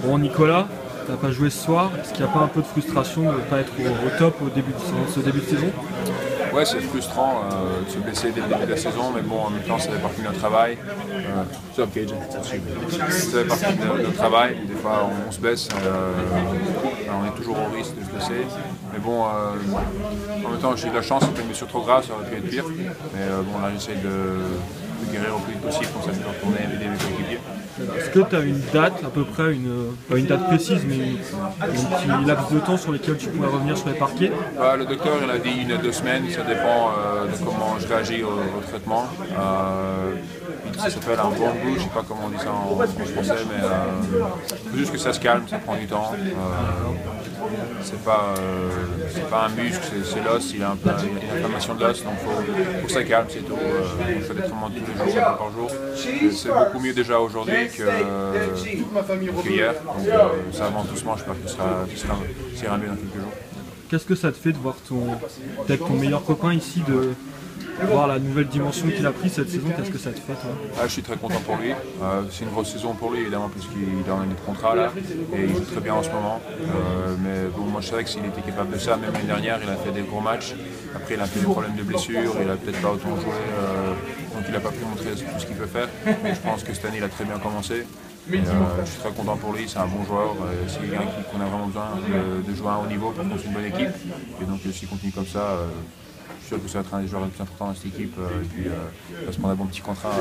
Bon, Nicolas, tu n'as pas joué ce soir. Est-ce qu'il n'y a pas un peu de frustration de ne pas être au top ce début de saison? Ouais, c'est frustrant de se blesser dès le début de la saison, mais bon, en même temps, ça fait partie de notre travail. Ça fait partie de notre travail. Des fois, on se blesse, on est toujours au risque de se blesser. Mais bon, en même temps, j'ai eu de la chance, c'était une blessure trop grave, ça aurait pu être pire. Mais bon, là, j'essaie de guérir au plus vite possible pour ça de retourner aider mes coéquipiers. Est-ce que tu as une date, à peu près, pas une date précise, mais un petit laps de temps sur lequel tu pourrais revenir sur les parquets? Le docteur il a dit 1 à 2 semaines, ça dépend de comment je réagis au traitement. Ça s'appelle un bon bout, je ne sais pas comment on dit ça en français, mais il faut juste que ça se calme, ça prend du temps. C'est pas un muscle, c'est l'os, il a une inflammation de l'os, donc il faut que ça calme, c'est tout. On fait des traitements tous les jours, par jour. C'est beaucoup mieux déjà aujourd'hui qu'hier, donc ça avance doucement, j'espère que ça ira mieux dans quelques jours. Qu'est-ce que ça te fait de voir peut-être ton meilleur copain ici, de voir la nouvelle dimension qu'il a pris cette saison? Qu'est-ce que ça te fait, toi? Je suis très content pour lui. C'est une grosse saison pour lui, évidemment, puisqu'il a un des contrats là, et il joue très bien en ce moment. Mais bon, moi je savais que s'il était capable de ça, même l'année dernière, il a fait des gros matchs. Après, il a un peu des problèmes de blessure, il a peut-être pas autant joué, donc il n'a pas pu montrer tout ce qu'il peut faire. Mais je pense que cette année, il a très bien commencé. Je suis très content pour lui, c'est un bon joueur, c'est quelqu'un qu'on a vraiment besoin de jouer à un haut niveau pour construire une bonne équipe. Et donc s'il continue comme ça, je suis sûr que ça va être un des joueurs les plus importants dans cette équipe et puis il va se prendre un bon petit contrat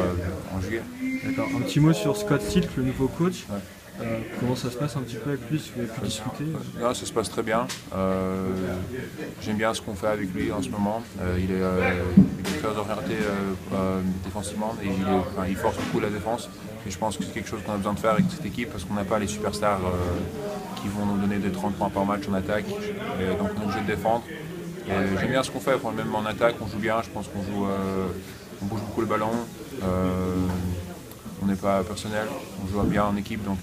en juillet. D'accord. Un petit mot sur Scott Silk, le nouveau coach. Ouais. Comment ça se passe un petit peu avec lui, si vous avez pu discuter? Non, ça se passe très bien. J'aime bien ce qu'on fait avec lui en ce moment. Il est très orienté défensivement et il force beaucoup la défense. Et je pense que c'est quelque chose qu'on a besoin de faire avec cette équipe parce qu'on n'a pas les superstars qui vont nous donner des 30 points par match en attaque. Et donc on est obligé de défendre. J'aime bien ce qu'on fait, même en attaque on joue bien, je pense on bouge beaucoup le ballon. On n'est pas personnel, on joue bien en équipe, donc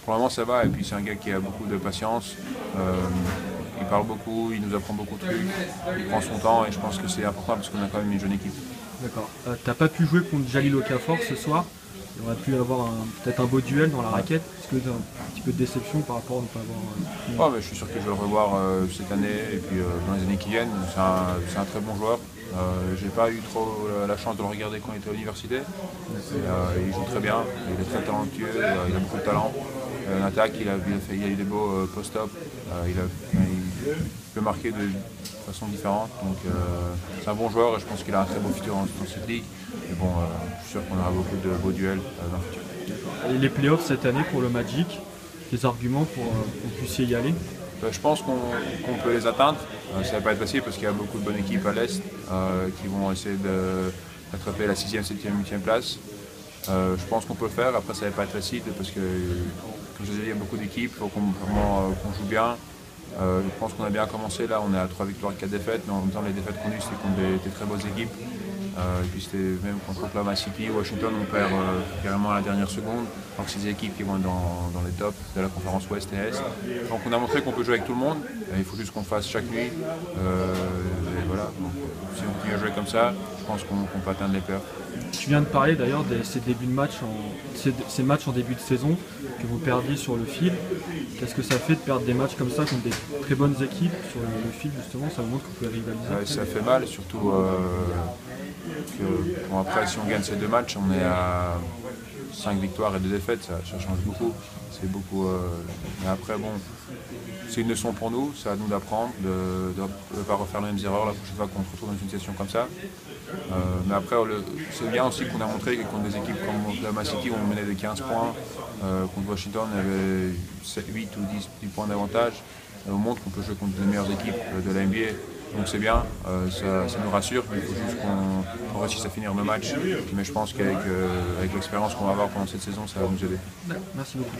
pour le moment ça va. Et puis c'est un gars qui a beaucoup de patience, il parle beaucoup, il nous apprend beaucoup de trucs, il prend son temps et je pense que c'est important parce qu'on a quand même une jeune équipe. D'accord. T'as pas pu jouer contre Jalil Okafor ce soir? Il aurait pu avoir peut-être un beau duel dans la raquette. Est-ce que tu as un petit peu de déception par rapport à ne pas avoir... Mais je suis sûr que je vais le revoir cette année et puis dans les années qui viennent. C'est un très bon joueur. J'ai pas eu trop la chance de le regarder quand il était à l'université. Il joue très bien, il est très talentueux, il a beaucoup de talent. En attaque, il a eu des beaux post-up. Il peut marquer de façon différente. Donc c'est un bon joueur et je pense qu'il a un très beau futur dans cette ligue. Mais bon, je suis sûr qu'on aura beaucoup de beaux duels dans le futur. Et les playoffs cette année pour le Magic, des arguments pour que vous puissiez y aller? Je pense qu'on peut les atteindre. Ça ne va pas être facile parce qu'il y a beaucoup de bonnes équipes à l'Est qui vont essayer d'attraper la 6e, 7e, 8e place. Je pense qu'on peut le faire. Après, ça ne va pas être facile parce que, comme je vous ai dit, il y a beaucoup d'équipes. Il faut qu'on joue bien. Je pense qu'on a bien commencé. Là, on est à 3 victoires et 4 défaites. Mais en même temps, les défaites qu'on a eues, c'était contre des très bonnes équipes. Et puis c'était même contre Oklahoma City, Washington, on perd carrément à la dernière seconde. Donc c'est des équipes qui vont dans les tops de la conférence Ouest et Est. Donc on a montré qu'on peut jouer avec tout le monde. Il faut juste qu'on fasse chaque nuit. Et voilà. Donc, si on continue à jouer comme ça, je pense qu'on peut atteindre les pairs. Tu viens de parler d'ailleurs de ces débuts de match, ces matchs en début de saison que vous perdiez sur le fil. Qu'est-ce que ça fait de perdre des matchs comme ça contre des très bonnes équipes sur le fil justement? Ça vous montre qu'on peut rivaliser. Ça fait mal, surtout après si on gagne ces 2 matchs, on est à 5 victoires et 2 défaites, ça change beaucoup. C'est beaucoup. Mais après bon, c'est une leçon pour nous, c'est à nous d'apprendre, de ne pas refaire les mêmes erreurs la prochaine fois qu'on se retrouve dans une situation comme ça. Mais après, c'est bien aussi qu'on a montré que contre des équipes comme Oklahoma City où on menait de 15 points, contre Washington on avait 8 ou 10 points d'avantage. On montre qu'on peut jouer contre les meilleures équipes de la NBA. Donc c'est bien, ça nous rassure, il faut juste qu'on réussisse à finir nos matchs. Mais je pense qu'avec l'expérience qu'on va avoir pendant cette saison, ça va nous aider. Merci beaucoup.